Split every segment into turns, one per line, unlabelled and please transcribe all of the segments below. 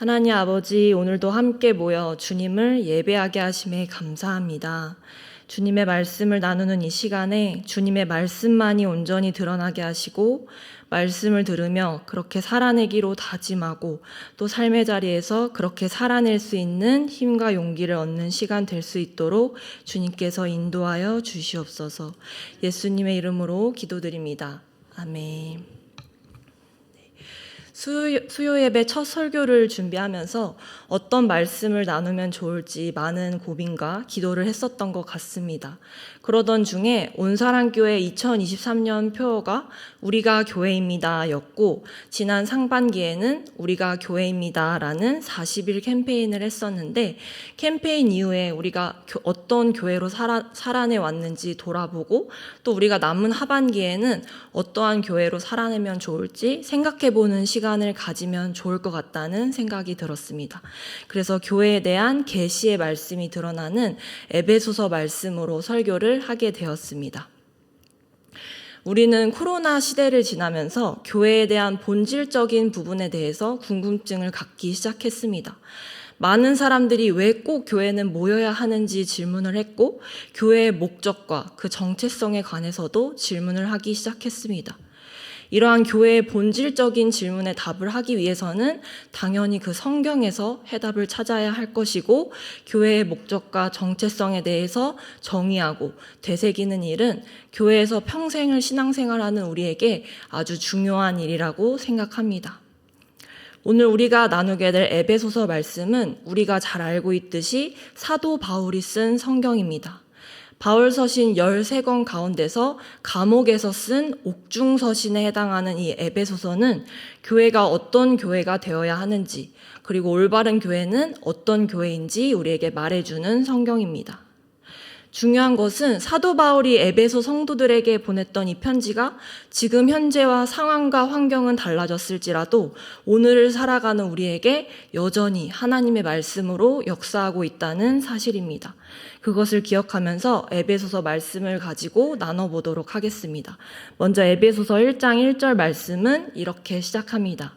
하나님 아버지, 오늘도 함께 모여 주님을 예배하게 하심에 감사합니다. 주님의 말씀을 나누는 이 시간에 주님의 말씀만이 온전히 드러나게 하시고, 말씀을 들으며 그렇게 살아내기로 다짐하고 또 삶의 자리에서 그렇게 살아낼 수 있는 힘과 용기를 얻는 시간 될 수 있도록 주님께서 인도하여 주시옵소서. 예수님의 이름으로 기도드립니다. 아멘. 수요 예배 첫 설교를 준비하면서 어떤 말씀을 나누면 좋을지 많은 고민과 기도를 했었던 것 같습니다. 그러던 중에 온사랑교회 2023년 표어가 우리가 교회입니다 였고, 지난 상반기에는 우리가 교회입니다 라는 40일 캠페인을 했었는데, 캠페인 이후에 우리가 어떤 교회로 살아내 왔는지 돌아보고, 또 우리가 남은 하반기에는 어떠한 교회로 살아내면 좋을지 생각해보는 시간을 가지면 좋을 것 같다는 생각이 들었습니다. 그래서 교회에 대한 계시의 말씀이 드러나는 에베소서 말씀으로 설교를 하게 되었습니다. 우리는 코로나 시대를 지나면서 교회에 대한 본질적인 부분에 대해서 궁금증을 갖기 시작했습니다. 많은 사람들이 왜 꼭 교회는 모여야 하는지 질문을 했고, 교회의 목적과 그 정체성에 관해서도 질문을 하기 시작했습니다. 이러한 교회의 본질적인 질문에 답을 하기 위해서는 당연히 그 성경에서 해답을 찾아야 할 것이고, 교회의 목적과 정체성에 대해서 정의하고 되새기는 일은 교회에서 평생을 신앙생활하는 우리에게 아주 중요한 일이라고 생각합니다. 오늘 우리가 나누게 될 에베소서 말씀은 우리가 잘 알고 있듯이 사도 바울이 쓴 성경입니다. 바울 서신 13권 가운데서 감옥에서 쓴 옥중서신에 해당하는 이 에베소서는 교회가 어떤 교회가 되어야 하는지, 그리고 올바른 교회는 어떤 교회인지 우리에게 말해주는 성경입니다. 중요한 것은 사도 바울이 에베소 성도들에게 보냈던 이 편지가 지금 현재와 상황과 환경은 달라졌을지라도 오늘을 살아가는 우리에게 여전히 하나님의 말씀으로 역사하고 있다는 사실입니다. 그것을 기억하면서 에베소서 말씀을 가지고 나눠보도록 하겠습니다. 먼저 에베소서 1장 1절 말씀은 이렇게 시작합니다.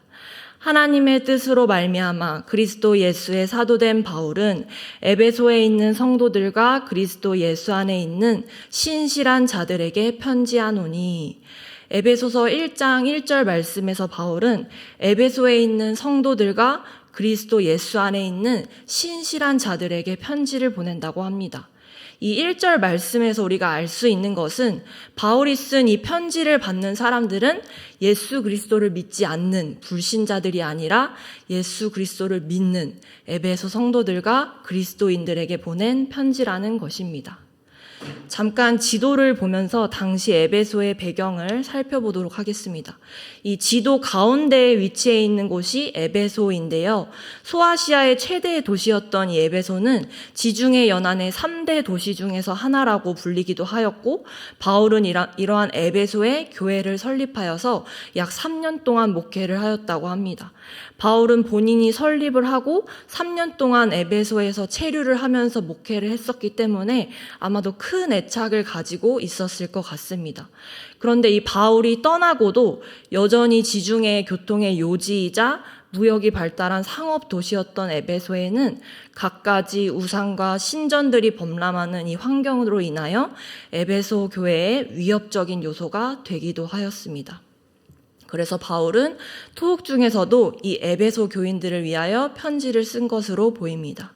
하나님의 뜻으로 말미암아 그리스도 예수의 사도된 바울은 에베소에 있는 성도들과 그리스도 예수 안에 있는 신실한 자들에게 편지하노니. 에베소서 1장 1절 말씀에서 바울은 에베소에 있는 성도들과 그리스도 예수 안에 있는 신실한 자들에게 편지를 보낸다고 합니다. 이 1절 말씀에서 우리가 알 수 있는 것은 바울이 쓴 이 편지를 받는 사람들은 예수 그리스도를 믿지 않는 불신자들이 아니라 예수 그리스도를 믿는 에베소 성도들과 그리스도인들에게 보낸 편지라는 것입니다. 잠깐 지도를 보면서 당시 에베소의 배경을 살펴보도록 하겠습니다. 이 지도 가운데에 위치해 있는 곳이 에베소인데요. 소아시아의 최대 도시였던 이 에베소는 지중해 연안의 3대 도시 중에서 하나라고 불리기도 하였고, 바울은 이러한 에베소에 교회를 설립하여서 약 3년 동안 목회를 하였다고 합니다. 바울은 본인이 설립을 하고 3년 동안 에베소에서 체류를 하면서 목회를 했었기 때문에 아마도 큰 애착을 가지고 있었을 것 같습니다. 그런데 이 바울이 떠나고도 여전히 지중해 교통의 요지이자 무역이 발달한 상업 도시였던 에베소에는 갖가지 우상과 신전들이 범람하는 이 환경으로 인하여 에베소 교회의 위협적인 요소가 되기도 하였습니다. 그래서 바울은 토흑 중에서도 이 에베소 교인들을 위하여 편지를 쓴 것으로 보입니다.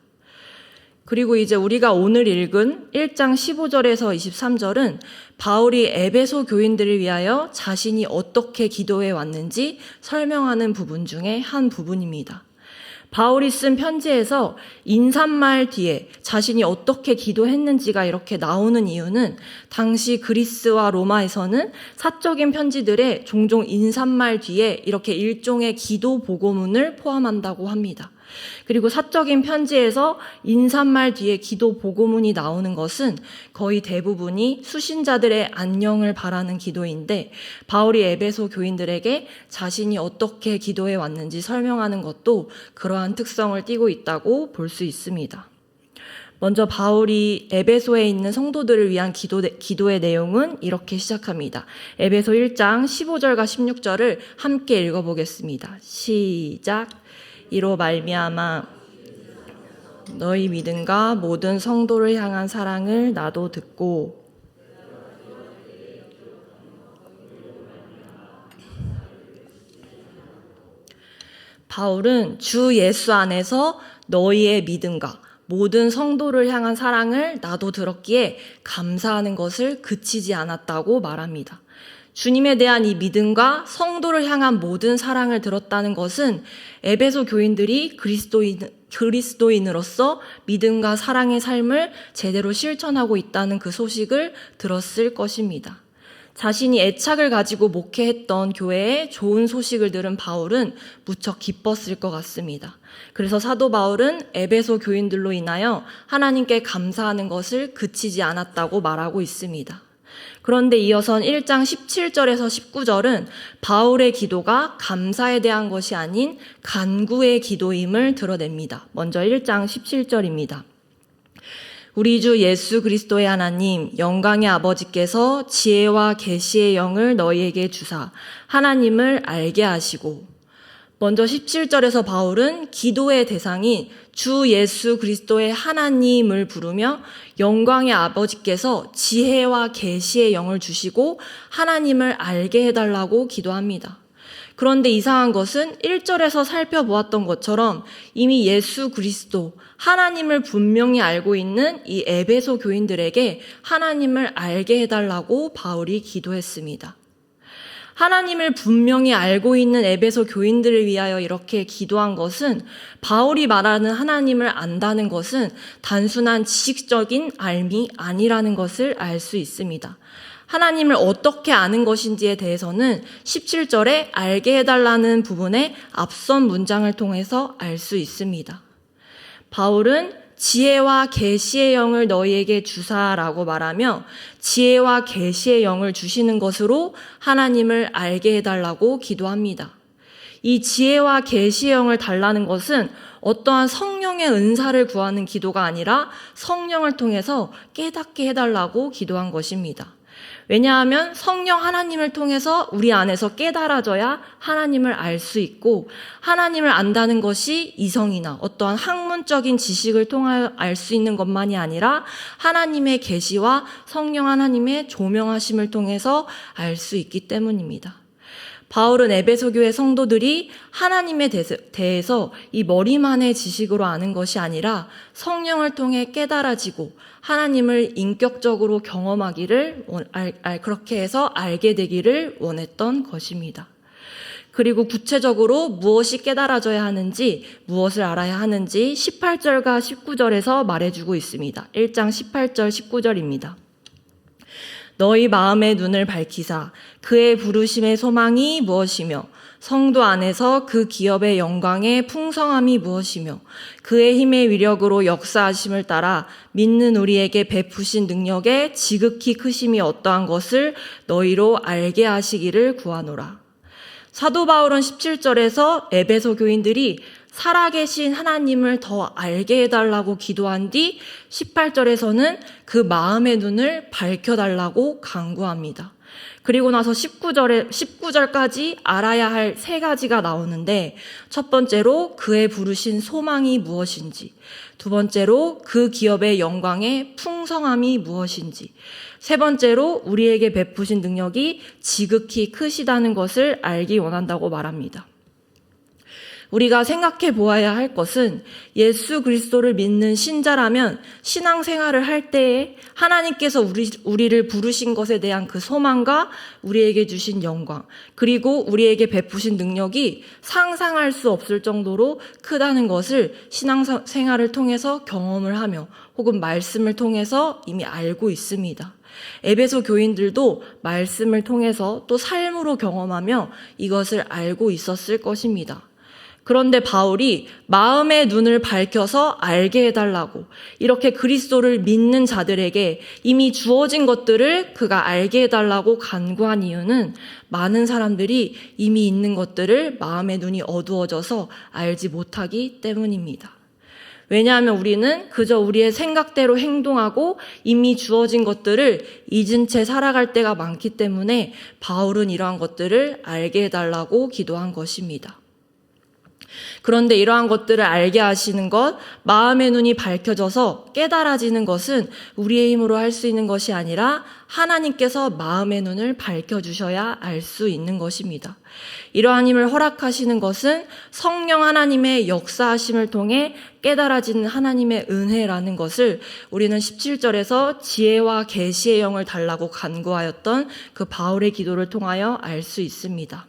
그리고 이제 우리가 오늘 읽은 1장 15절에서 23절은 바울이 에베소 교인들을 위하여 자신이 어떻게 기도해 왔는지 설명하는 부분 중에 한 부분입니다. 바울이 쓴 편지에서 인사말 뒤에 자신이 어떻게 기도했는지가 이렇게 나오는 이유는 당시 그리스와 로마에서는 사적인 편지들에 종종 인사말 뒤에 이렇게 일종의 기도 보고문을 포함한다고 합니다. 그리고 사적인 편지에서 인사말 뒤에 기도 보고문이 나오는 것은 거의 대부분이 수신자들의 안녕을 바라는 기도인데, 바울이 에베소 교인들에게 자신이 어떻게 기도해 왔는지 설명하는 것도 그러한 특성을 띠고 있다고 볼 수 있습니다. 먼저 바울이 에베소에 있는 성도들을 위한 기도의 내용은 이렇게 시작합니다. 에베소 1장 15절과 16절을 함께 읽어보겠습니다. 시작. 이로 말미암아 너희 믿음과 모든 성도를 향한 사랑을 나도 듣고 바울은 주 예수 안에서 너희의 믿음과 모든 성도를 향한 사랑을 나도 들었기에 감사하는 것을 그치지 않았다고 말합니다. 주님에 대한 이 믿음과 성도를 향한 모든 사랑을 들었다는 것은 에베소 교인들이 그리스도인으로서 믿음과 사랑의 삶을 제대로 실천하고 있다는 그 소식을 들었을 것입니다. 자신이 애착을 가지고 목회했던 교회에 좋은 소식을 들은 바울은 무척 기뻤을 것 같습니다. 그래서 사도 바울은 에베소 교인들로 인하여 하나님께 감사하는 것을 그치지 않았다고 말하고 있습니다. 그런데 이어선 1장 17절에서 19절은 바울의 기도가 감사에 대한 것이 아닌 간구의 기도임을 드러냅니다. 먼저 1장 17절입니다. 우리 주 예수 그리스도의 하나님 영광의 아버지께서 지혜와 계시의 영을 너희에게 주사 하나님을 알게 하시고, 먼저 17절에서 바울은 기도의 대상인 주 예수 그리스도의 하나님을 부르며 영광의 아버지께서 지혜와 계시의 영을 주시고 하나님을 알게 해달라고 기도합니다. 그런데 이상한 것은 1절에서 살펴보았던 것처럼 이미 예수 그리스도, 하나님을 분명히 알고 있는 이 에베소 교인들에게 하나님을 알게 해달라고 바울이 기도했습니다. 하나님을 분명히 알고 있는 에베소 교인들을 위하여 이렇게 기도한 것은 바울이 말하는 하나님을 안다는 것은 단순한 지식적인 알미 아니라는 것을 알 수 있습니다. 하나님을 어떻게 아는 것인지에 대해서는 17절에 알게 해달라는 부분의 앞선 문장을 통해서 알 수 있습니다. 바울은 지혜와 계시의 영을 너희에게 주사라고 말하며 지혜와 계시의 영을 주시는 것으로 하나님을 알게 해달라고 기도합니다. 이 지혜와 계시의 영을 달라는 것은 어떠한 성령의 은사를 구하는 기도가 아니라 성령을 통해서 깨닫게 해달라고 기도한 것입니다. 왜냐하면 성령 하나님을 통해서 우리 안에서 깨달아져야 하나님을 알 수 있고, 하나님을 안다는 것이 이성이나 어떠한 학문적인 지식을 통하여 알 수 있는 것만이 아니라 하나님의 계시와 성령 하나님의 조명하심을 통해서 알 수 있기 때문입니다. 바울은 에베소 교회 성도들이 하나님에 대해서 이 머리만의 지식으로 아는 것이 아니라 성령을 통해 깨달아지고 하나님을 인격적으로 경험하기를 그렇게 해서 알게 되기를 원했던 것입니다. 그리고 구체적으로 무엇이 깨달아져야 하는지, 무엇을 알아야 하는지 18절과 19절에서 말해주고 있습니다. 1장 18절 19절입니다. 너희 마음의 눈을 밝히사 그의 부르심의 소망이 무엇이며 성도 안에서 그 기업의 영광의 풍성함이 무엇이며 그의 힘의 위력으로 역사하심을 따라 믿는 우리에게 베푸신 능력의 지극히 크심이 어떠한 것을 너희로 알게 하시기를 구하노라. 사도 바울은 17절에서 에베소 교인들이 살아계신 하나님을 더 알게 해달라고 기도한 뒤 18절에서는 그 마음의 눈을 밝혀달라고 간구합니다. 그리고 나서 19절까지 알아야 할 세 가지가 나오는데, 첫 번째로 그의 부르신 소망이 무엇인지, 두 번째로 그 기업의 영광의 풍성함이 무엇인지, 세 번째로 우리에게 베푸신 능력이 지극히 크시다는 것을 알기 원한다고 말합니다. 우리가 생각해 보아야 할 것은 예수 그리스도를 믿는 신자라면 신앙생활을 할 때에 하나님께서 우리를 부르신 것에 대한 그 소망과 우리에게 주신 영광, 그리고 우리에게 베푸신 능력이 상상할 수 없을 정도로 크다는 것을 신앙생활을 통해서 경험을 하며 혹은 말씀을 통해서 이미 알고 있습니다. 에베소 교인들도 말씀을 통해서 또 삶으로 경험하며 이것을 알고 있었을 것입니다. 그런데 바울이 마음의 눈을 밝혀서 알게 해달라고 이렇게 그리스도를 믿는 자들에게 이미 주어진 것들을 그가 알게 해달라고 간구한 이유는 많은 사람들이 이미 있는 것들을 마음의 눈이 어두워져서 알지 못하기 때문입니다. 왜냐하면 우리는 그저 우리의 생각대로 행동하고 이미 주어진 것들을 잊은 채 살아갈 때가 많기 때문에 바울은 이러한 것들을 알게 해달라고 기도한 것입니다. 그런데 이러한 것들을 알게 하시는 것, 마음의 눈이 밝혀져서 깨달아지는 것은 우리의 힘으로 할 수 있는 것이 아니라 하나님께서 마음의 눈을 밝혀주셔야 알 수 있는 것입니다. 이러한 힘을 허락하시는 것은 성령 하나님의 역사하심을 통해 깨달아지는 하나님의 은혜라는 것을 우리는 17절에서 지혜와 계시의 영을 달라고 간구하였던 그 바울의 기도를 통하여 알 수 있습니다.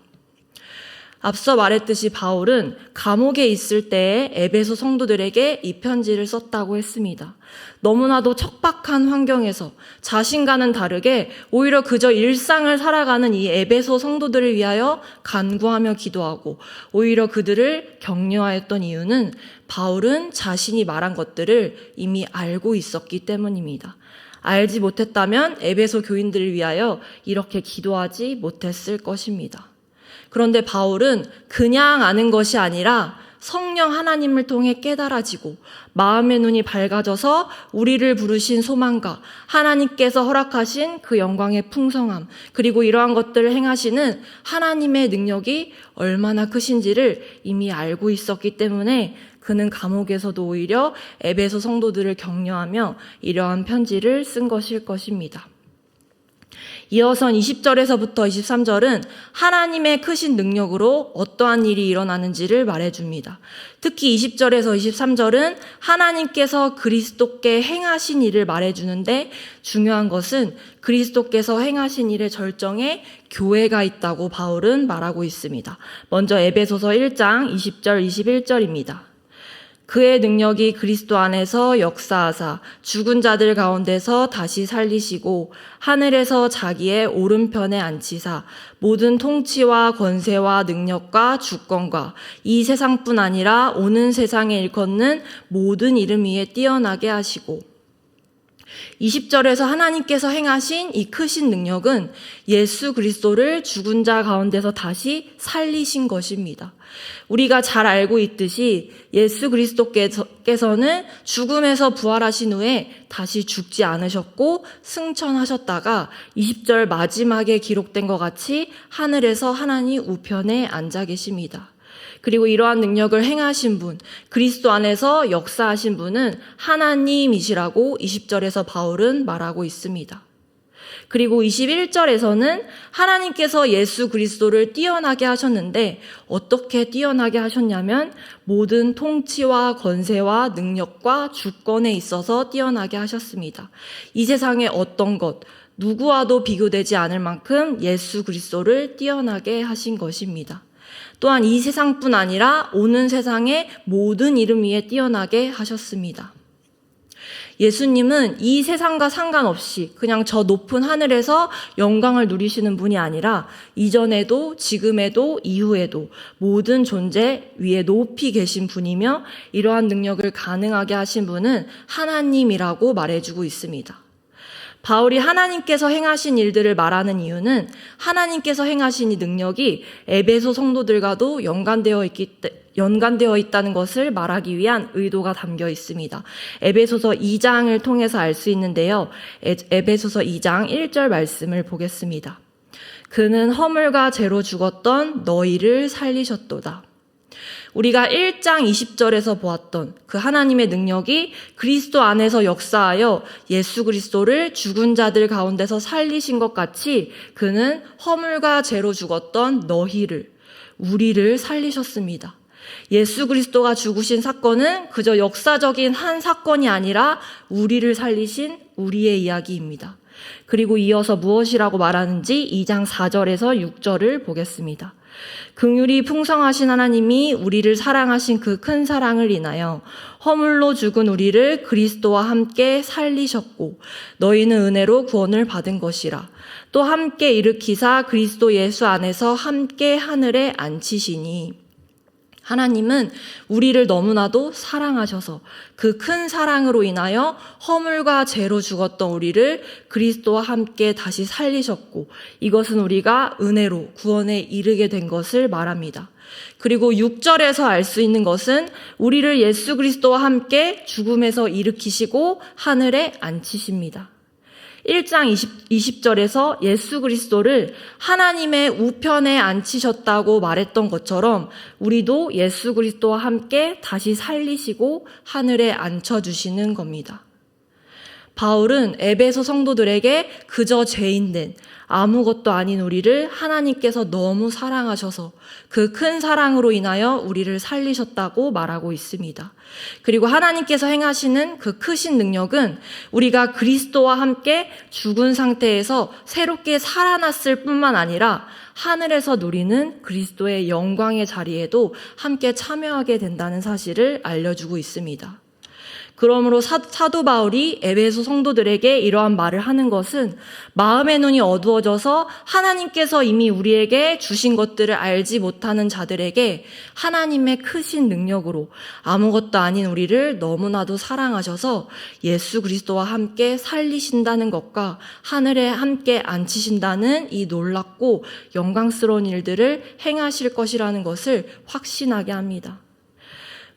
앞서 말했듯이 바울은 감옥에 있을 때에 에베소 성도들에게 이 편지를 썼다고 했습니다. 너무나도 척박한 환경에서 자신과는 다르게 오히려 그저 일상을 살아가는 이 에베소 성도들을 위하여 간구하며 기도하고 오히려 그들을 격려하였던 이유는 바울은 자신이 말한 것들을 이미 알고 있었기 때문입니다. 알지 못했다면 에베소 교인들을 위하여 이렇게 기도하지 못했을 것입니다. 그런데 바울은 그냥 아는 것이 아니라 성령 하나님을 통해 깨달아지고 마음의 눈이 밝아져서 우리를 부르신 소망과 하나님께서 허락하신 그 영광의 풍성함, 그리고 이러한 것들을 행하시는 하나님의 능력이 얼마나 크신지를 이미 알고 있었기 때문에 그는 감옥에서도 오히려 에베소 성도들을 격려하며 이러한 편지를 쓴 것일 것입니다. 이어선 20절에서부터 23절은 하나님의 크신 능력으로 어떠한 일이 일어나는지를 말해줍니다. 특히 20절에서 23절은 하나님께서 그리스도께 행하신 일을 말해주는데 중요한 것은 그리스도께서 행하신 일의 절정에 교회가 있다고 바울은 말하고 있습니다. 먼저 에베소서 1장 20절 21절입니다. 그의 능력이 그리스도 안에서 역사하사 죽은 자들 가운데서 다시 살리시고 하늘에서 자기의 오른편에 앉히사 모든 통치와 권세와 능력과 주권과 이 세상뿐 아니라 오는 세상에 일컫는 모든 이름 위에 뛰어나게 하시고 20절에서 하나님께서 행하신 이 크신 능력은 예수 그리스도를 죽은 자 가운데서 다시 살리신 것입니다. 우리가 잘 알고 있듯이 예수 그리스도께서는 죽음에서 부활하신 후에 다시 죽지 않으셨고 승천하셨다가 20절 마지막에 기록된 것 같이 하늘에서 하나님 우편에 앉아 계십니다. 그리고 이러한 능력을 행하신 분, 그리스도 안에서 역사하신 분은 하나님이시라고 20절에서 바울은 말하고 있습니다. 그리고 21절에서는 하나님께서 예수 그리스도를 뛰어나게 하셨는데 어떻게 뛰어나게 하셨냐면 모든 통치와 권세와 능력과 주권에 있어서 뛰어나게 하셨습니다. 이 세상의 어떤 것, 누구와도 비교되지 않을 만큼 예수 그리스도를 뛰어나게 하신 것입니다. 또한 이 세상뿐 아니라 오는 세상의 모든 이름 위에 뛰어나게 하셨습니다. 예수님은 이 세상과 상관없이 그냥 저 높은 하늘에서 영광을 누리시는 분이 아니라 이전에도 지금에도 이후에도 모든 존재 위에 높이 계신 분이며 이러한 능력을 가능하게 하신 분은 하나님이라고 말해주고 있습니다. 바울이 하나님께서 행하신 일들을 말하는 이유는 하나님께서 행하신 이 능력이 에베소 성도들과도 연관되어 있다는 것을 말하기 위한 의도가 담겨 있습니다. 에베소서 2장을 통해서 알 수 있는데요. 에베소서 2장 1절 말씀을 보겠습니다. 그는 허물과 죄로 죽었던 너희를 살리셨도다. 우리가 1장 20절에서 보았던 그 하나님의 능력이 그리스도 안에서 역사하여 예수 그리스도를 죽은 자들 가운데서 살리신 것 같이 그는 허물과 죄로 죽었던 너희를, 우리를 살리셨습니다. 예수 그리스도가 죽으신 사건은 그저 역사적인 한 사건이 아니라 우리를 살리신 우리의 이야기입니다. 그리고 이어서 무엇이라고 말하는지 2장 4절에서 6절을 보겠습니다. 긍휼이 풍성하신 하나님이 우리를 사랑하신 그 큰 사랑을 인하여 허물로 죽은 우리를 그리스도와 함께 살리셨고 너희는 은혜로 구원을 받은 것이라. 또 함께 일으키사 그리스도 예수 안에서 함께 하늘에 앉히시니 하나님은 우리를 너무나도 사랑하셔서 그 큰 사랑으로 인하여 허물과 죄로 죽었던 우리를 그리스도와 함께 다시 살리셨고 이것은 우리가 은혜로 구원에 이르게 된 것을 말합니다. 그리고 6절에서 알 수 있는 것은 우리를 예수 그리스도와 함께 죽음에서 일으키시고 하늘에 앉히십니다. 1장 20절에서 예수 그리스도를 하나님의 우편에 앉히셨다고 말했던 것처럼 우리도 예수 그리스도와 함께 다시 살리시고 하늘에 앉혀주시는 겁니다. 바울은 에베소 성도들에게 그저 죄인된 아무것도 아닌 우리를 하나님께서 너무 사랑하셔서 그 큰 사랑으로 인하여 우리를 살리셨다고 말하고 있습니다. 그리고 하나님께서 행하시는 그 크신 능력은 우리가 그리스도와 함께 죽은 상태에서 새롭게 살아났을 뿐만 아니라 하늘에서 누리는 그리스도의 영광의 자리에도 함께 참여하게 된다는 사실을 알려주고 있습니다. 그러므로 사도 바울이 에베소 성도들에게 이러한 말을 하는 것은 마음의 눈이 어두워져서 하나님께서 이미 우리에게 주신 것들을 알지 못하는 자들에게 하나님의 크신 능력으로 아무것도 아닌 우리를 너무나도 사랑하셔서 예수 그리스도와 함께 살리신다는 것과 하늘에 함께 앉히신다는 이 놀랍고 영광스러운 일들을 행하실 것이라는 것을 확신하게 합니다.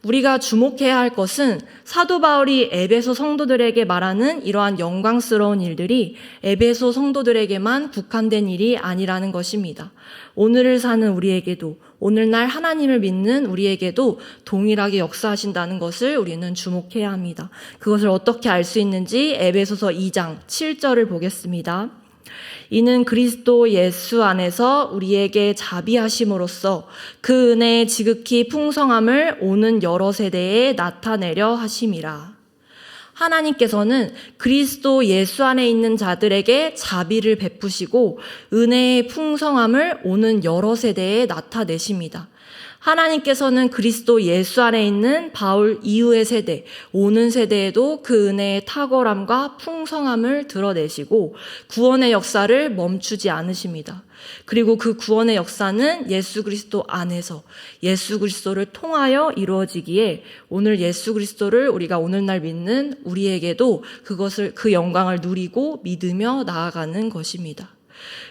우리가 주목해야 할 것은 사도 바울이 에베소 성도들에게 말하는 이러한 영광스러운 일들이 에베소 성도들에게만 국한된 일이 아니라는 것입니다. 오늘을 사는 우리에게도, 오늘날 하나님을 믿는 우리에게도 동일하게 역사하신다는 것을 우리는 주목해야 합니다. 그것을 어떻게 알 수 있는지 에베소서 2장 7절을 보겠습니다. 이는 그리스도 예수 안에서 우리에게 자비하심으로써 그 은혜의 지극히 풍성함을 오는 여러 세대에 나타내려 하심이라. 하나님께서는 그리스도 예수 안에 있는 자들에게 자비를 베푸시고 은혜의 풍성함을 오는 여러 세대에 나타내십니다. 하나님께서는 그리스도 예수 안에 있는 바울 이후의 세대, 오는 세대에도 그 은혜의 탁월함과 풍성함을 드러내시고 구원의 역사를 멈추지 않으십니다. 그리고 그 구원의 역사는 예수 그리스도 안에서 예수 그리스도를 통하여 이루어지기에 오늘 예수 그리스도를 우리가 오늘날 믿는 우리에게도 그 영광을 누리고 믿으며 나아가는 것입니다.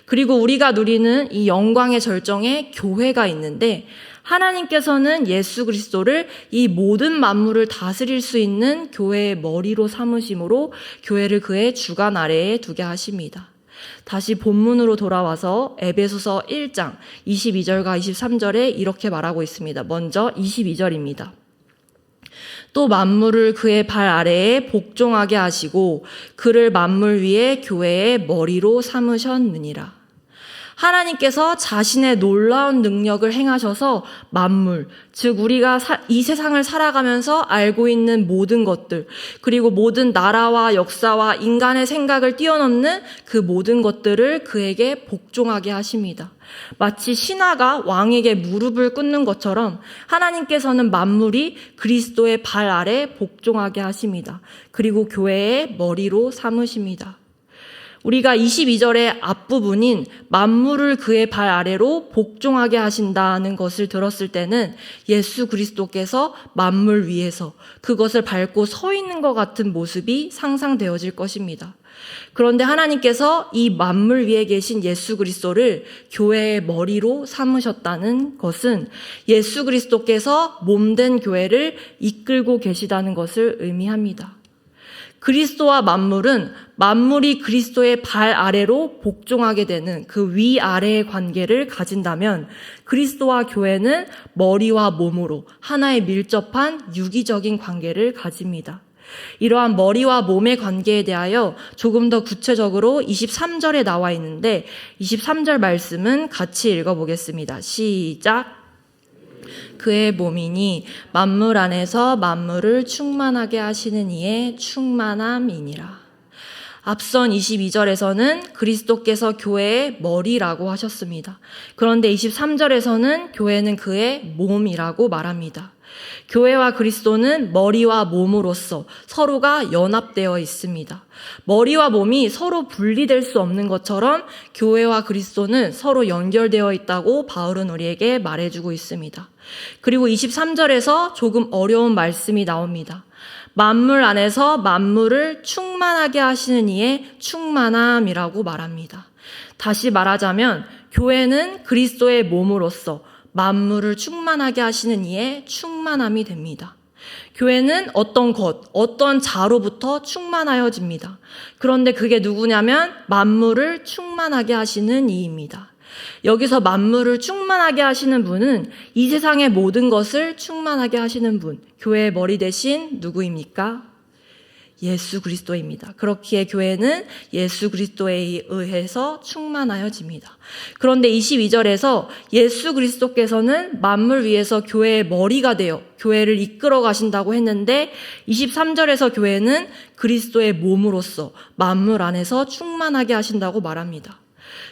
그리고 우리가 누리는 이 영광의 절정에 교회가 있는데 하나님께서는 예수 그리스도를 이 모든 만물을 다스릴 수 있는 교회의 머리로 삼으심으로 교회를 그의 주관 아래에 두게 하십니다. 다시 본문으로 돌아와서 에베소서 1장 22절과 23절에 이렇게 말하고 있습니다. 먼저 22절입니다. 또 만물을 그의 발 아래에 복종하게 하시고 그를 만물 위에 교회의 머리로 삼으셨느니라. 하나님께서 자신의 놀라운 능력을 행하셔서 만물, 즉 우리가 이 세상을 살아가면서 알고 있는 모든 것들, 그리고 모든 나라와 역사와 인간의 생각을 뛰어넘는 그 모든 것들을 그에게 복종하게 하십니다. 마치 신하가 왕에게 무릎을 꿇는 것처럼 하나님께서는 만물이 그리스도의 발 아래 복종하게 하십니다. 그리고 교회의 머리로 삼으십니다. 우리가 22절의 앞부분인 만물을 그의 발 아래로 복종하게 하신다는 것을 들었을 때는 예수 그리스도께서 만물 위에서 그것을 밟고 서 있는 것 같은 모습이 상상되어질 것입니다. 그런데 하나님께서 이 만물 위에 계신 예수 그리스도를 교회의 머리로 삼으셨다는 것은 예수 그리스도께서 몸된 교회를 이끌고 계시다는 것을 의미합니다. 그리스도와 만물은 만물이 그리스도의 발 아래로 복종하게 되는 그 위아래의 관계를 가진다면 그리스도와 교회는 머리와 몸으로 하나의 밀접한 유기적인 관계를 가집니다. 이러한 머리와 몸의 관계에 대하여 조금 더 구체적으로 23절에 나와 있는데 23절 말씀은 같이 읽어보겠습니다. 시작! 그의 몸이니 만물 안에서 만물을 충만하게 하시는 이의 충만함이니라. 앞선 22절에서는 그리스도께서 교회의 머리라고 하셨습니다. 그런데 23절에서는 교회는 그의 몸이라고 말합니다. 교회와 그리스도는 머리와 몸으로서 서로가 연합되어 있습니다. 머리와 몸이 서로 분리될 수 없는 것처럼 교회와 그리스도는 서로 연결되어 있다고 바울은 우리에게 말해주고 있습니다. 그리고 23절에서 조금 어려운 말씀이 나옵니다. 만물 안에서 만물을 충만하게 하시는 이의 충만함이라고 말합니다. 다시 말하자면 교회는 그리스도의 몸으로서 만물을 충만하게 하시는 이의 충만함이 됩니다. 교회는 어떤 것, 어떤 자로부터 충만하여집니다. 그런데 그게 누구냐면 만물을 충만하게 하시는 이입니다. 여기서 만물을 충만하게 하시는 분은 이 세상의 모든 것을 충만하게 하시는 분, 교회의 머리 대신 누구입니까? 예수 그리스도입니다. 그렇기에 교회는 예수 그리스도에 의해서 충만하여집니다. 그런데 22절에서 예수 그리스도께서는 만물 위에서 교회의 머리가 되어 교회를 이끌어 가신다고 했는데 23절에서 교회는 그리스도의 몸으로서 만물 안에서 충만하게 하신다고 말합니다.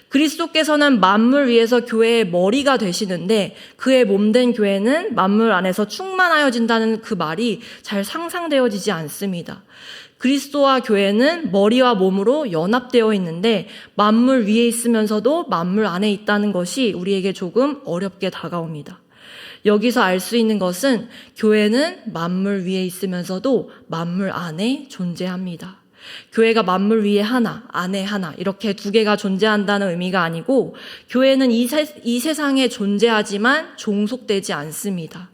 그리스도께서는 만물 위에서 교회의 머리가 되시는데 그의 몸된 교회는 만물 안에서 충만하여진다는 그 말이 잘 상상되어지지 않습니다. 그리스도와 교회는 머리와 몸으로 연합되어 있는데 만물 위에 있으면서도 만물 안에 있다는 것이 우리에게 조금 어렵게 다가옵니다. 여기서 알 수 있는 것은 교회는 만물 위에 있으면서도 만물 안에 존재합니다. 교회가 만물 위에 하나, 안에 하나 이렇게 두 개가 존재한다는 의미가 아니고 교회는 이 세상에 존재하지만 종속되지 않습니다.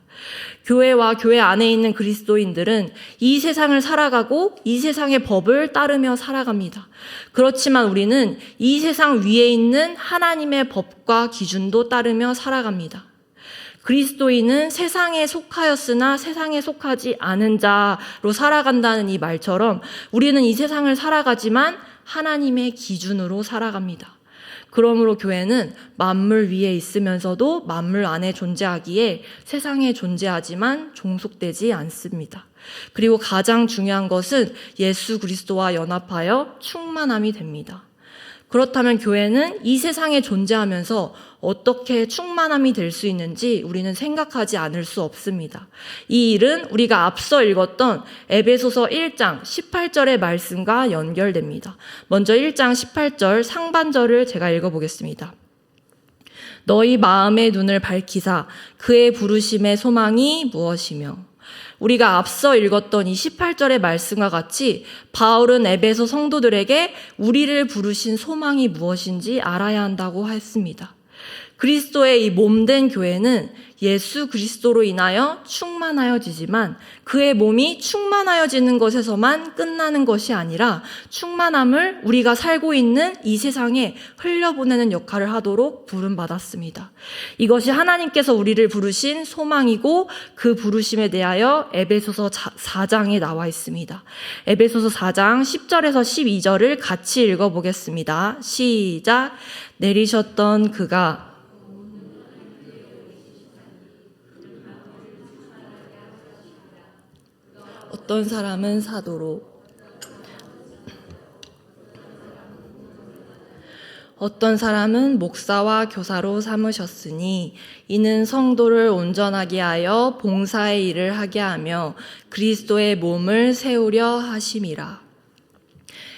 교회와 교회 안에 있는 그리스도인들은 이 세상을 살아가고 이 세상의 법을 따르며 살아갑니다. 그렇지만 우리는 이 세상 위에 있는 하나님의 법과 기준도 따르며 살아갑니다. 그리스도인은 세상에 속하였으나 세상에 속하지 않은 자로 살아간다는 이 말처럼 우리는 이 세상을 살아가지만 하나님의 기준으로 살아갑니다. 그러므로 교회는 만물 위에 있으면서도 만물 안에 존재하기에 세상에 존재하지만 종속되지 않습니다. 그리고 가장 중요한 것은 예수 그리스도와 연합하여 충만함이 됩니다. 그렇다면 교회는 이 세상에 존재하면서 어떻게 충만함이 될 수 있는지 우리는 생각하지 않을 수 없습니다. 이 일은 우리가 앞서 읽었던 에베소서 1장 18절의 말씀과 연결됩니다. 먼저 1장 18절 상반절을 제가 읽어보겠습니다. 너희 마음의 눈을 밝히사 그의 부르심의 소망이 무엇이며. 우리가 앞서 읽었던 이 18절의 말씀과 같이 바울은 에베소 성도들에게 우리를 부르신 소망이 무엇인지 알아야 한다고 했습니다. 그리스도의 이 몸된 교회는 예수 그리스도로 인하여 충만하여지지만 그의 몸이 충만하여지는 것에서만 끝나는 것이 아니라 충만함을 우리가 살고 있는 이 세상에 흘려보내는 역할을 하도록 부름받았습니다. 이것이 하나님께서 우리를 부르신 소망이고 그 부르심에 대하여 에베소서 4장에 나와 있습니다. 에베소서 4장 10절에서 12절을 같이 읽어보겠습니다. 시작. 내리셨던 그가 어떤 사람은 사도로 어떤 사람은 목사와 교사로 삼으셨으니 이는 성도를 온전하게 하여 봉사의 일을 하게 하며 그리스도의 몸을 세우려 하심이라.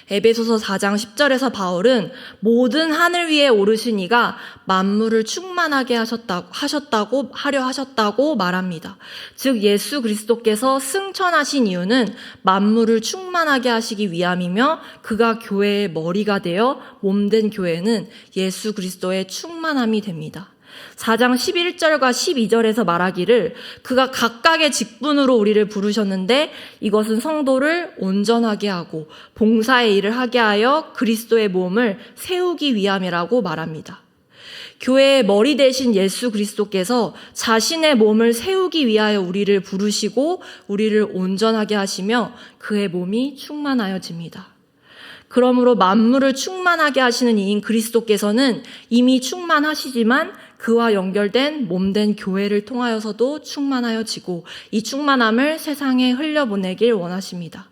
에베소서 4장 10절에서 바울은 모든 하늘 위에 오르신 이가 만물을 충만하게 하려 하셨다고 말합니다. 즉 예수 그리스도께서 승천하신 이유는 만물을 충만하게 하시기 위함이며 그가 교회의 머리가 되어 몸된 교회는 예수 그리스도의 충만함이 됩니다. 4장 11절과 12절에서 말하기를 그가 각각의 직분으로 우리를 부르셨는데 이것은 성도를 온전하게 하고 봉사의 일을 하게 하여 그리스도의 몸을 세우기 위함이라고 말합니다. 교회의 머리 대신 예수 그리스도께서 자신의 몸을 세우기 위하여 우리를 부르시고 우리를 온전하게 하시며 그의 몸이 충만하여집니다. 그러므로 만물을 충만하게 하시는 이인 그리스도께서는 이미 충만하시지만 그와 연결된 몸된 교회를 통하여서도 충만하여지고 이 충만함을 세상에 흘려보내길 원하십니다.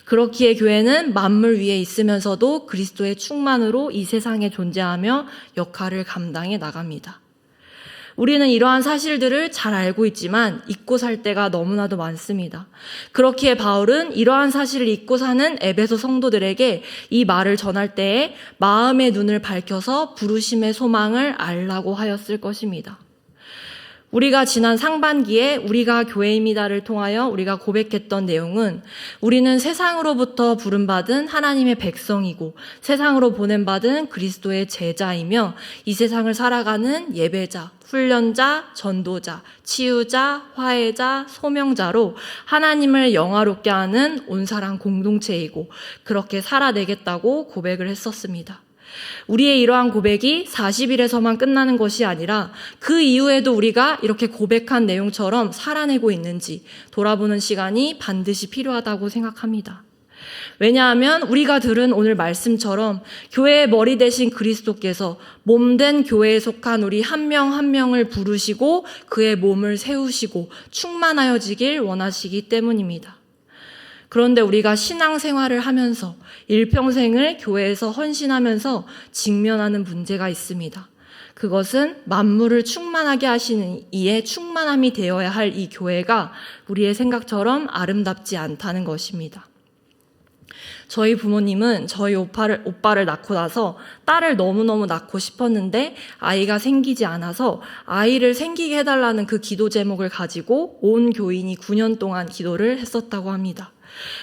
그렇기에 교회는 만물 위에 있으면서도 그리스도의 충만으로 이 세상에 존재하며 역할을 감당해 나갑니다. 우리는 이러한 사실들을 잘 알고 있지만 잊고 살 때가 너무나도 많습니다. 그렇기에 바울은 이러한 사실을 잊고 사는 에베소 성도들에게 이 말을 전할 때에 마음의 눈을 밝혀서 부르심의 소망을 알라고 하였을 것입니다. 우리가 지난 상반기에 우리가 교회입니다를 통하여 우리가 고백했던 내용은 우리는 세상으로부터 부름받은 하나님의 백성이고 세상으로 보냄받은 그리스도의 제자이며 이 세상을 살아가는 예배자, 훈련자, 전도자, 치유자, 화해자, 소명자로 하나님을 영화롭게 하는 온사람 공동체이고 그렇게 살아내겠다고 고백을 했었습니다. 우리의 이러한 고백이 40일에서만 끝나는 것이 아니라 그 이후에도 우리가 이렇게 고백한 내용처럼 살아내고 있는지 돌아보는 시간이 반드시 필요하다고 생각합니다. 왜냐하면 우리가 들은 오늘 말씀처럼 교회의 머리 되신 그리스도께서 몸된 교회에 속한 우리 한 명 한 명을 부르시고 그의 몸을 세우시고 충만하여지길 원하시기 때문입니다. 그런데 우리가 신앙생활을 하면서 일평생을 교회에서 헌신하면서 직면하는 문제가 있습니다. 그것은 만물을 충만하게 하시는 이에 충만함이 되어야 할 이 교회가 우리의 생각처럼 아름답지 않다는 것입니다. 저희 부모님은 저희 오빠를 낳고 나서 딸을 너무너무 낳고 싶었는데 아이가 생기지 않아서 아이를 생기게 해달라는 그 기도 제목을 가지고 온 교인이 9년 동안 기도를 했었다고 합니다.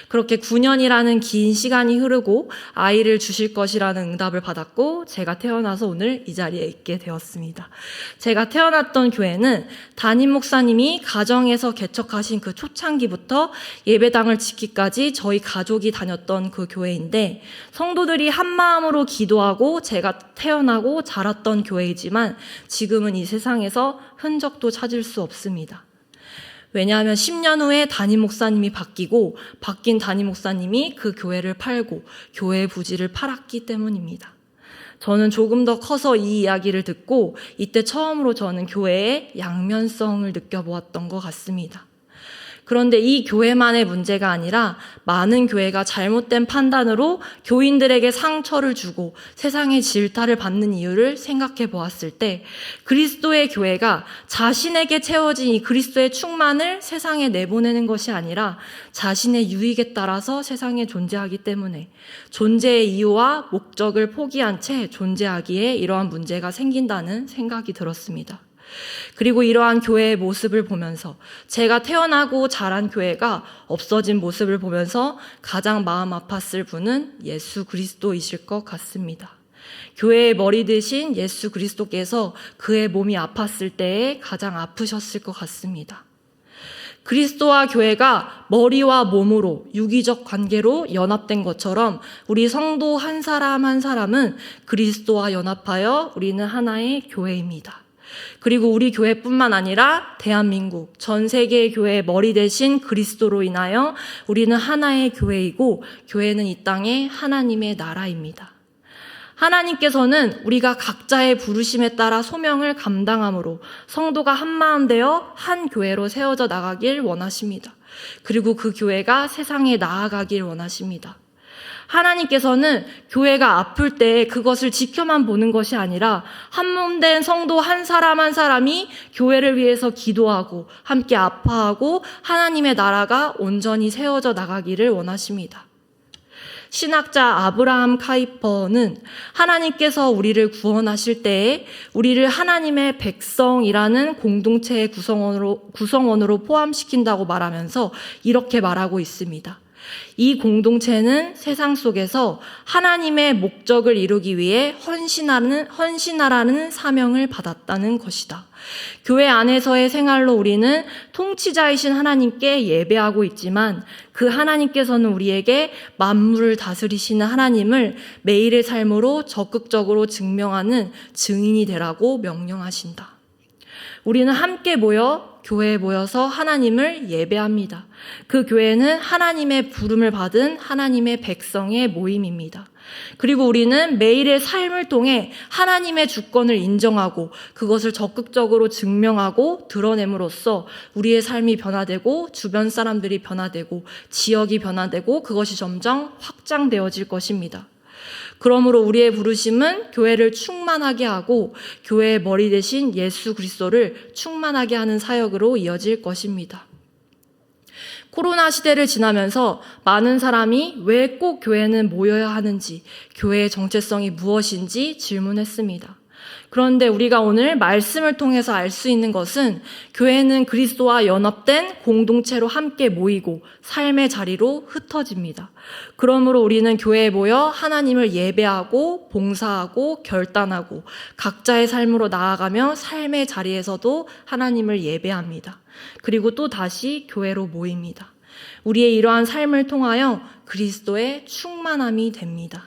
그렇게 9년이라는 긴 시간이 흐르고 아이를 주실 것이라는 응답을 받았고 제가 태어나서 오늘 이 자리에 있게 되었습니다. 제가 태어났던 교회는 담임 목사님이 가정에서 개척하신 그 초창기부터 예배당을 짓기까지 저희 가족이 다녔던 그 교회인데 성도들이 한 마음으로 기도하고 제가 태어나고 자랐던 교회이지만 지금은 이 세상에서 흔적도 찾을 수 없습니다. 왜냐하면 10년 후에 담임 목사님이 바뀐 담임 목사님이 그 교회를 팔고 교회의 부지를 팔았기 때문입니다. 저는 조금 더 커서 이 이야기를 듣고 이때 처음으로 저는 교회의 양면성을 느껴보았던 것 같습니다. 그런데 이 교회만의 문제가 아니라 많은 교회가 잘못된 판단으로 교인들에게 상처를 주고 세상의 질타를 받는 이유를 생각해 보았을 때 그리스도의 교회가 자신에게 채워진 이 그리스도의 충만을 세상에 내보내는 것이 아니라 자신의 유익에 따라서 세상에 존재하기 때문에 존재의 이유와 목적을 포기한 채 존재하기에 이러한 문제가 생긴다는 생각이 들었습니다. 그리고 이러한 교회의 모습을 보면서 제가 태어나고 자란 교회가 없어진 모습을 보면서 가장 마음 아팠을 분은 예수 그리스도이실 것 같습니다. 교회의 머리 되신 예수 그리스도께서 그의 몸이 아팠을 때에 가장 아프셨을 것 같습니다. 그리스도와 교회가 머리와 몸으로 유기적 관계로 연합된 것처럼 우리 성도 한 사람 한 사람은 그리스도와 연합하여 우리는 하나의 교회입니다. 그리고 우리 교회뿐만 아니라 대한민국 전 세계의 교회의 머리 되신 그리스도로 인하여 우리는 하나의 교회이고 교회는 이 땅의 하나님의 나라입니다. 하나님께서는 우리가 각자의 부르심에 따라 소명을 감당함으로 성도가 한마음 되어 한 교회로 세워져 나가길 원하십니다. 그리고 그 교회가 세상에 나아가길 원하십니다. 하나님께서는 교회가 아플 때 그것을 지켜만 보는 것이 아니라 한 몸 된 성도 한 사람 한 사람이 교회를 위해서 기도하고 함께 아파하고 하나님의 나라가 온전히 세워져 나가기를 원하십니다. 신학자 아브라함 카이퍼는 하나님께서 우리를 구원하실 때에 우리를 하나님의 백성이라는 공동체의 구성원으로 포함시킨다고 말하면서 이렇게 말하고 있습니다. 이 공동체는 세상 속에서 하나님의 목적을 이루기 위해 헌신하라는 사명을 받았다는 것이다. 교회 안에서의 생활로 우리는 통치자이신 하나님께 예배하고 있지만 그 하나님께서는 우리에게 만물을 다스리시는 하나님을 매일의 삶으로 적극적으로 증명하는 증인이 되라고 명령하신다. 우리는 함께 교회에 모여서 하나님을 예배합니다. 그 교회는 하나님의 부름을 받은 하나님의 백성의 모임입니다. 그리고 우리는 매일의 삶을 통해 하나님의 주권을 인정하고 그것을 적극적으로 증명하고 드러냄으로써 우리의 삶이 변화되고 주변 사람들이 변화되고 지역이 변화되고 그것이 점점 확장되어질 것입니다. 그러므로 우리의 부르심은 교회를 충만하게 하고 교회의 머리 대신 예수 그리스도를 충만하게 하는 사역으로 이어질 것입니다. 코로나 시대를 지나면서 많은 사람이 왜 꼭 교회는 모여야 하는지, 교회의 정체성이 무엇인지 질문했습니다. 그런데 우리가 오늘 말씀을 통해서 알 수 있는 것은 교회는 그리스도와 연합된 공동체로 함께 모이고 삶의 자리로 흩어집니다. 그러므로 우리는 교회에 모여 하나님을 예배하고 봉사하고 결단하고 각자의 삶으로 나아가며 삶의 자리에서도 하나님을 예배합니다. 그리고 또 다시 교회로 모입니다. 우리의 이러한 삶을 통하여 그리스도의 충만함이 됩니다.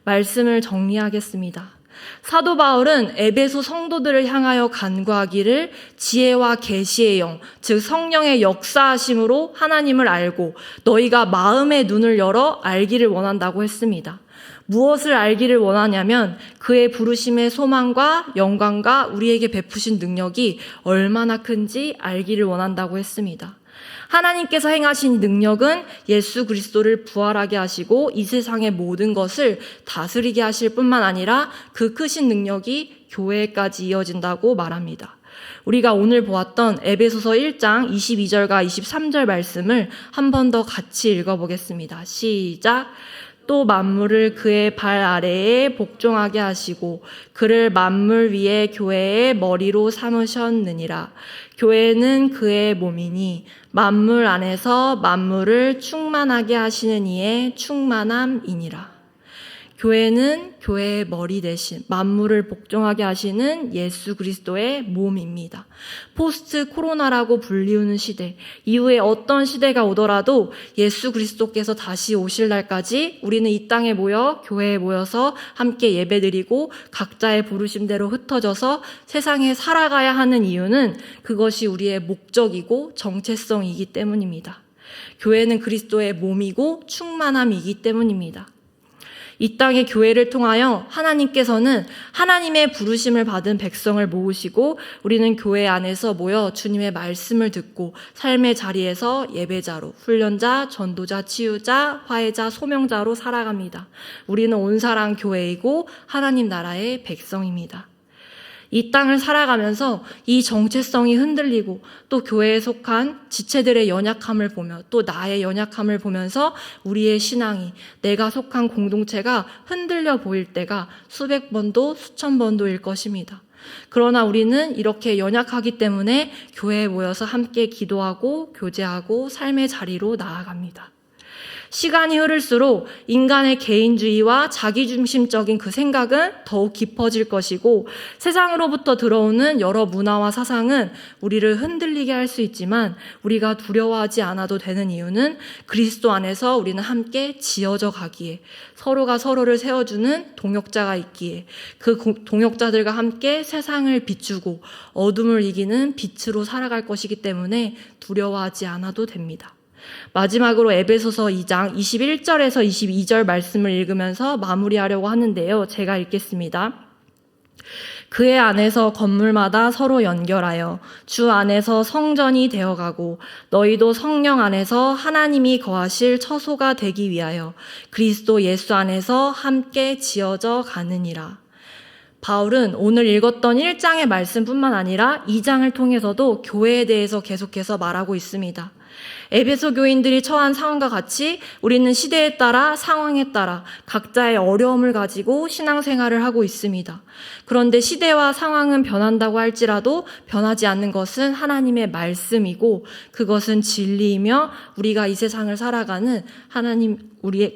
말씀을 정리하겠습니다. 사도 바울은 에베소 성도들을 향하여 간구하기를 지혜와 계시의 영, 즉 성령의 역사하심으로 하나님을 알고 너희가 마음의 눈을 열어 알기를 원한다고 했습니다. 무엇을 알기를 원하냐면 그의 부르심의 소망과 영광과 우리에게 베푸신 능력이 얼마나 큰지 알기를 원한다고 했습니다. 하나님께서 행하신 능력은 예수 그리스도를 부활하게 하시고 이 세상의 모든 것을 다스리게 하실 뿐만 아니라 그 크신 능력이 교회까지 이어진다고 말합니다. 우리가 오늘 보았던 에베소서 1장 22절과 23절 말씀을 한 번 더 같이 읽어보겠습니다. 시작! 또 만물을 그의 발 아래에 복종하게 하시고 그를 만물 위에 교회의 머리로 삼으셨느니라. 교회는 그의 몸이니 만물 안에서 만물을 충만하게 하시는 이의 충만함이니라. 교회는 교회의 머리 대신 만물을 복종하게 하시는 예수 그리스도의 몸입니다. 포스트 코로나라고 불리우는 시대, 이후에 어떤 시대가 오더라도 예수 그리스도께서 다시 오실 날까지 우리는 이 땅에 모여 교회에 모여서 함께 예배드리고 각자의 부르심대로 흩어져서 세상에 살아가야 하는 이유는 그것이 우리의 목적이고 정체성이기 때문입니다. 교회는 그리스도의 몸이고 충만함이기 때문입니다. 이 땅의 교회를 통하여 하나님께서는 하나님의 부르심을 받은 백성을 모으시고 우리는 교회 안에서 모여 주님의 말씀을 듣고 삶의 자리에서 예배자로, 훈련자, 전도자, 치유자, 화해자, 소명자로 살아갑니다. 우리는 온사랑 교회이고 하나님 나라의 백성입니다. 이 땅을 살아가면서 이 정체성이 흔들리고 또 교회에 속한 지체들의 연약함을 보며 또 나의 연약함을 보면서 우리의 신앙이 내가 속한 공동체가 흔들려 보일 때가 수백 번도 수천 번도일 것입니다. 그러나 우리는 이렇게 연약하기 때문에 교회에 모여서 함께 기도하고 교제하고 삶의 자리로 나아갑니다. 시간이 흐를수록 인간의 개인주의와 자기중심적인 그 생각은 더욱 깊어질 것이고 세상으로부터 들어오는 여러 문화와 사상은 우리를 흔들리게 할 수 있지만 우리가 두려워하지 않아도 되는 이유는 그리스도 안에서 우리는 함께 지어져 가기에 서로가 서로를 세워주는 동역자가 있기에 그 동역자들과 함께 세상을 비추고 어둠을 이기는 빛으로 살아갈 것이기 때문에 두려워하지 않아도 됩니다. 마지막으로 에베소서 2장 21절에서 22절 말씀을 읽으면서 마무리하려고 하는데요. 제가 읽겠습니다. 그의 안에서 건물마다 서로 연결하여 주 안에서 성전이 되어가고 너희도 성령 안에서 하나님이 거하실 처소가 되기 위하여 그리스도 예수 안에서 함께 지어져 가느니라. 바울은 오늘 읽었던 1장의 말씀뿐만 아니라 2장을 통해서도 교회에 대해서 계속해서 말하고 있습니다. 에베소 교인들이 처한 상황과 같이 우리는 시대에 따라 상황에 따라 각자의 어려움을 가지고 신앙생활을 하고 있습니다. 그런데 시대와 상황은 변한다고 할지라도 변하지 않는 것은 하나님의 말씀이고 그것은 진리이며 우리가 이 세상을 살아가는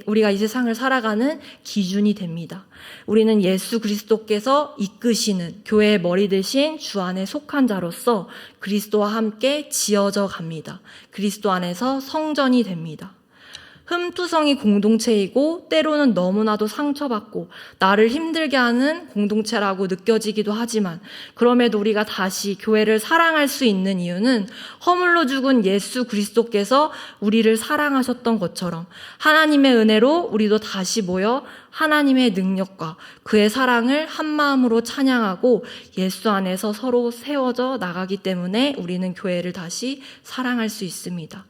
우리가 이 세상을 살아가는 기준이 됩니다. 우리는 예수 그리스도께서 이끄시는 교회의 머리 대신 주 안에 속한 자로서 그리스도와 함께 지어져 갑니다. 그리스도 안에서 성전이 됩니다. 흠투성이 공동체이고 때로는 너무나도 상처받고 나를 힘들게 하는 공동체라고 느껴지기도 하지만 그럼에도 우리가 다시 교회를 사랑할 수 있는 이유는 허물로 죽은 예수 그리스도께서 우리를 사랑하셨던 것처럼 하나님의 은혜로 우리도 다시 모여 하나님의 능력과 그의 사랑을 한마음으로 찬양하고 예수 안에서 서로 세워져 나가기 때문에 우리는 교회를 다시 사랑할 수 있습니다.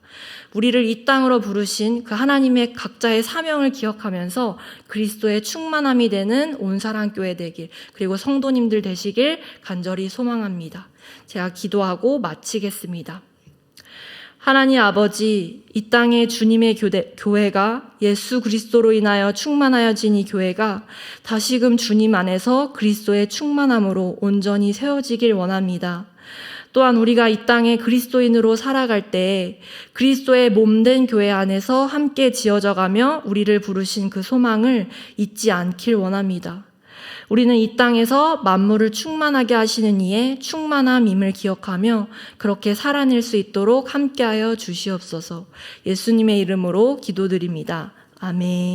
우리를 이 땅으로 부르신 그 하나님의 각자의 사명을 기억하면서 그리스도의 충만함이 되는 온사랑교회 되길 그리고 성도님들 되시길 간절히 소망합니다. 제가 기도하고 마치겠습니다. 하나님 아버지, 이 땅에 주님의 교회가 예수 그리스도로 인하여 충만하여진 이 교회가 다시금 주님 안에서 그리스도의 충만함으로 온전히 세워지길 원합니다. 또한 우리가 이 땅에 그리스도인으로 살아갈 때 그리스도의 몸된 교회 안에서 함께 지어져가며 우리를 부르신 그 소망을 잊지 않길 원합니다. 우리는 이 땅에서 만물을 충만하게 하시는 이의 충만함임을 기억하며 그렇게 살아낼 수 있도록 함께하여 주시옵소서. 예수님의 이름으로 기도드립니다. 아멘.